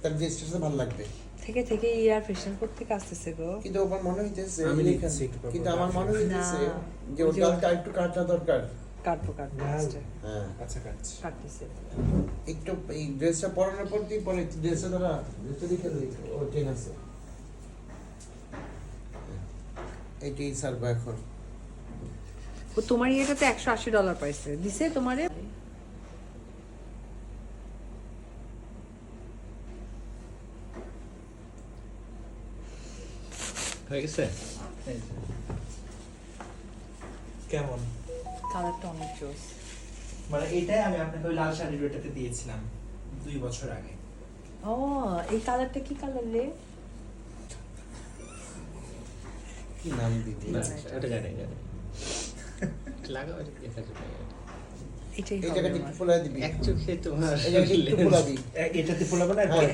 তার ড্রেসটা ভালো লাগবে থেকে থেকে ইয়ার ফ্যাশন করতে আসতেছে গো। কিন্তু আমার মনে হইতেছে আমি লিখছি একটু কিন্তু আমার মনে হইতেছে না, যে ওই যে ওটা একটু কাটা দরকার। কাটবো আজকে। হ্যাঁ আচ্ছা কাটছি। কাটতেছে। একটু এই ড্রেসটা পরানোর পর দিয়ে পরে ড্রেসটা ধরা ড্রেসটা দেখে দিই ও ট্রেন আছে এইটাই সারবো এখন। ও তোমার ইয়েটাতে $180 পাইছে দিছে তোমারে। হয়ে গেছে কেমন? কালারটা অনেক জোস। মানে এটাই আমি আপনাকে ওই লাল শাড়ির ওইটাতে দিয়েছিলাম 2 বছর আগে। ও এই কালারটা কি কালার রে? কি নাম দিদি না, ওটা জানি লাগাও এটা দেখা যাবে এটাই এই হবে জায়গাটা আমার। একটু ফুলাই দিবি এক চোখে তোমার এই জায়গাটা একটু ফুলা দিই এটাতে পোলাবো না হ্যাঁ